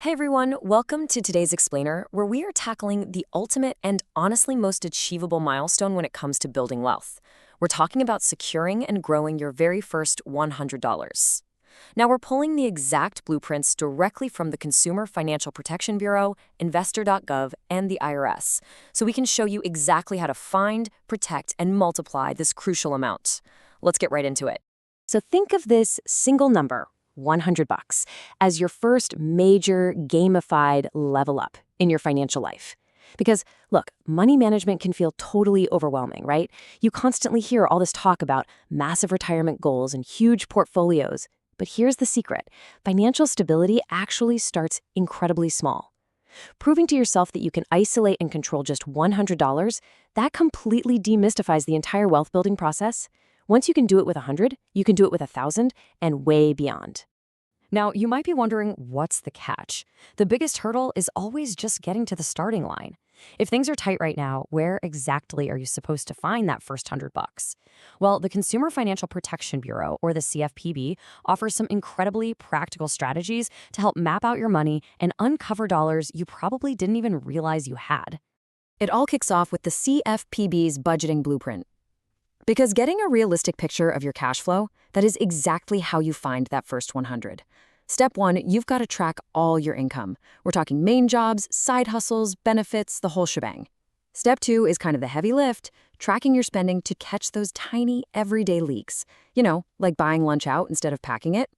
Hey everyone, welcome to today's Explainer, where we are tackling the ultimate and honestly most achievable milestone when it comes to building wealth. We're talking about securing and growing your very first $100. Now, we're pulling the exact blueprints directly from the Consumer Financial Protection Bureau, Investor.gov, and the IRS, so we can show you exactly how to find, protect, and multiply this crucial amount. Let's get right into it. So think of this single number, $100, as your first major gamified level up in your financial life. Because, look, money management can feel totally overwhelming, right? You constantly hear all this talk about massive retirement goals and huge portfolios. But here's the secret. Financial stability actually starts incredibly small. Proving to yourself that you can isolate and control just $100, that completely demystifies the entire wealth building process. Once you can do it with 100, you can do it with 1,000 and way beyond. Now, you might be wondering, what's the catch? The biggest hurdle is always just getting to the starting line. If things are tight right now, where exactly are you supposed to find that first $100? Well, the Consumer Financial Protection Bureau, or the CFPB, offers some incredibly practical strategies to help map out your money and uncover dollars you probably didn't even realize you had. It all kicks off with the CFPB's budgeting blueprint. Because getting a realistic picture of your cash flow, that is exactly how you find that first 100. Step 1, you've got to track all your income. We're talking main jobs, side hustles, benefits, the whole shebang. Step 2 is kind of the heavy lift, tracking your spending to catch those tiny everyday leaks. Like buying lunch out instead of packing it.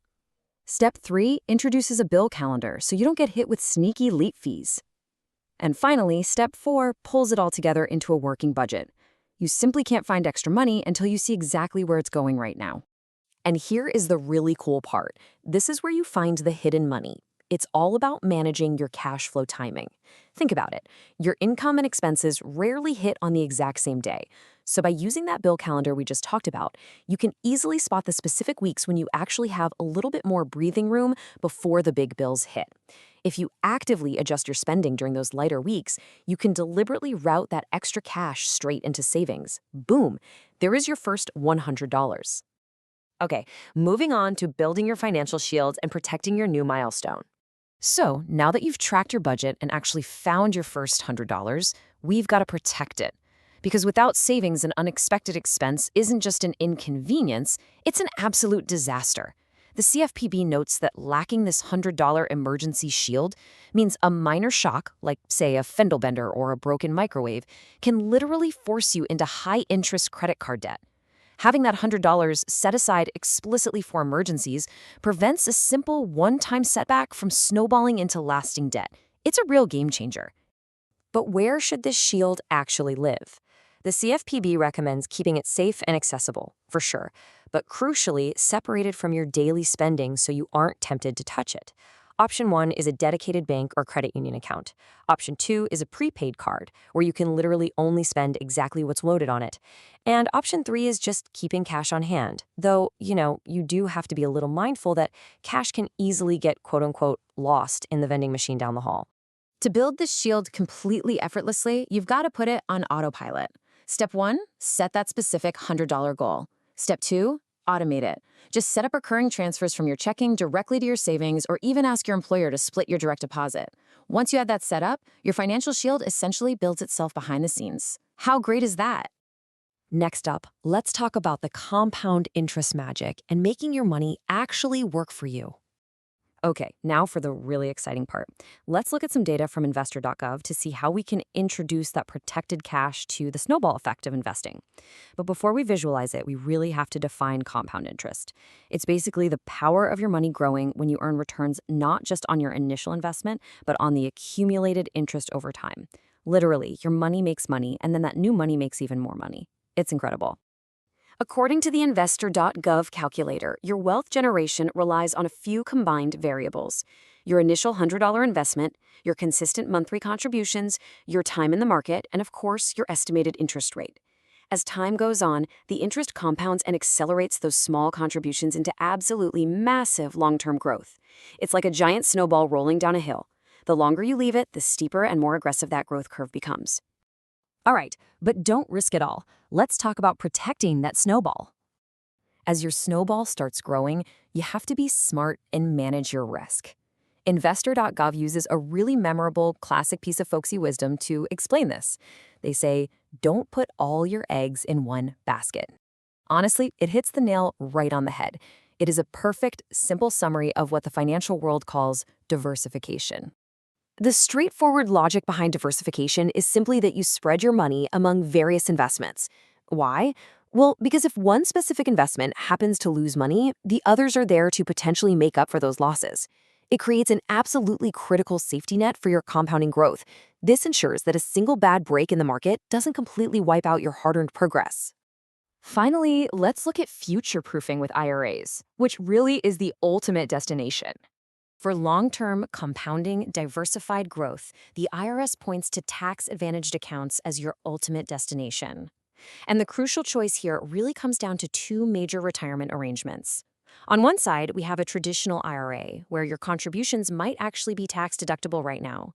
Step 3 introduces a bill calendar so you don't get hit with sneaky late fees. And finally, Step 4 pulls it all together into a working budget. You simply can't find extra money until you see exactly where it's going right now. And here is the really cool part. This is where you find the hidden money. It's all about managing your cash flow timing. Think about it. Your income and expenses rarely hit on the exact same day. So by using that bill calendar we just talked about, you can easily spot the specific weeks when you actually have a little bit more breathing room before the big bills hit. If you actively adjust your spending during those lighter weeks, you can deliberately route that extra cash straight into savings. Boom, there is your first $100. Okay, moving on to building your financial shield and protecting your new milestone. So now that you've tracked your budget and actually found your first $100, we've got to protect it. Because without savings, an unexpected expense isn't just an inconvenience, it's an absolute disaster. The CFPB notes that lacking this $100 emergency shield means a minor shock, like, say, a fender bender or a broken microwave, can literally force you into high-interest credit card debt. Having that $100 set aside explicitly for emergencies prevents a simple one-time setback from snowballing into lasting debt. It's a real game changer. But where should this shield actually live? The CFPB recommends keeping it safe and accessible, for sure, but crucially separated from your daily spending so you aren't tempted to touch it. Option 1 is a dedicated bank or credit union account. Option 2 is a prepaid card, where you can literally only spend exactly what's loaded on it. And option 3 is just keeping cash on hand, though, you do have to be a little mindful that cash can easily get quote-unquote lost in the vending machine down the hall. To build this shield completely effortlessly, you've got to put it on autopilot. Step 1, set that specific $100 goal. Step 2, automate it. Just set up recurring transfers from your checking directly to your savings, or even ask your employer to split your direct deposit. Once you have that set up, your financial shield essentially builds itself behind the scenes. How great is that? Next up, let's talk about the compound interest magic and making your money actually work for you. Okay, now for the really exciting part. Let's look at some data from Investor.gov to see how we can introduce that protected cash to the snowball effect of investing. But before we visualize it, we really have to define compound interest. It's basically the power of your money growing when you earn returns not just on your initial investment, but on the accumulated interest over time. Literally, your money makes money, and then that new money makes even more money. It's incredible. According to the Investor.gov calculator, your wealth generation relies on a few combined variables: your initial $100 investment, your consistent monthly contributions, your time in the market, and of course, your estimated interest rate. As time goes on, the interest compounds and accelerates those small contributions into absolutely massive long-term growth. It's like a giant snowball rolling down a hill. The longer you leave it, the steeper and more aggressive that growth curve becomes. All right, but don't risk it all. Let's talk about protecting that snowball. As your snowball starts growing, you have to be smart and manage your risk. Investor.gov uses a really memorable, classic piece of folksy wisdom to explain this. They say, don't put all your eggs in one basket. Honestly, it hits the nail right on the head. It is a perfect, simple summary of what the financial world calls diversification. The straightforward logic behind diversification is simply that you spread your money among various investments. Why? Well, because if one specific investment happens to lose money, the others are there to potentially make up for those losses. It creates an absolutely critical safety net for your compounding growth. This ensures that a single bad break in the market doesn't completely wipe out your hard-earned progress. Finally, let's look at future-proofing with IRAs, which really is the ultimate destination. For long-term, compounding, diversified growth, the IRS points to tax-advantaged accounts as your ultimate destination. And the crucial choice here really comes down to two major retirement arrangements. On one side, we have a traditional IRA, where your contributions might actually be tax-deductible right now.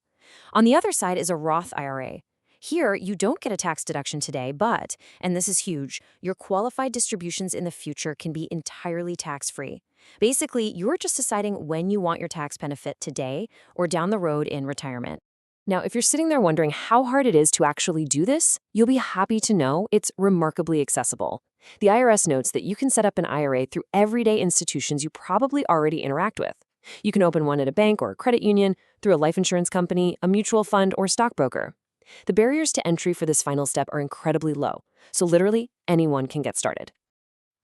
On the other side is a Roth IRA. Here, you don't get a tax deduction today, but, and this is huge, your qualified distributions in the future can be entirely tax-free. Basically, you're just deciding when you want your tax benefit today or down the road in retirement. Now, if you're sitting there wondering how hard it is to actually do this, you'll be happy to know it's remarkably accessible. The IRS notes that you can set up an IRA through everyday institutions you probably already interact with. You can open one at a bank or a credit union, through a life insurance company, a mutual fund, or stockbroker. The barriers to entry for this final step are incredibly low, so literally anyone can get started.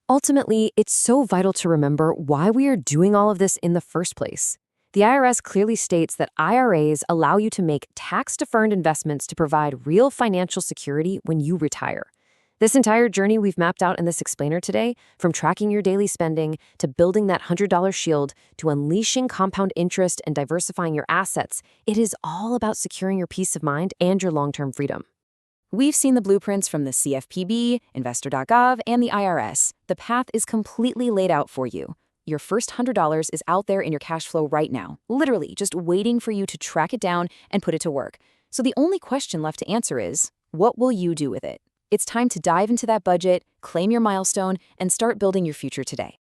Ultimately, it's so vital to remember why we are doing all of this in the first place. The IRS clearly states that IRAs allow you to make tax-deferred investments to provide real financial security when you retire. This entire journey we've mapped out in this explainer today, from tracking your daily spending to building that $100 shield to unleashing compound interest and diversifying your assets, it is all about securing your peace of mind and your long-term freedom. We've seen the blueprints from the CFPB, Investor.gov, and the IRS. The path is completely laid out for you. Your first $100 is out there in your cash flow right now, literally just waiting for you to track it down and put it to work. So the only question left to answer is, what will you do with it? It's time to dive into that budget, claim your milestone, and start building your future today.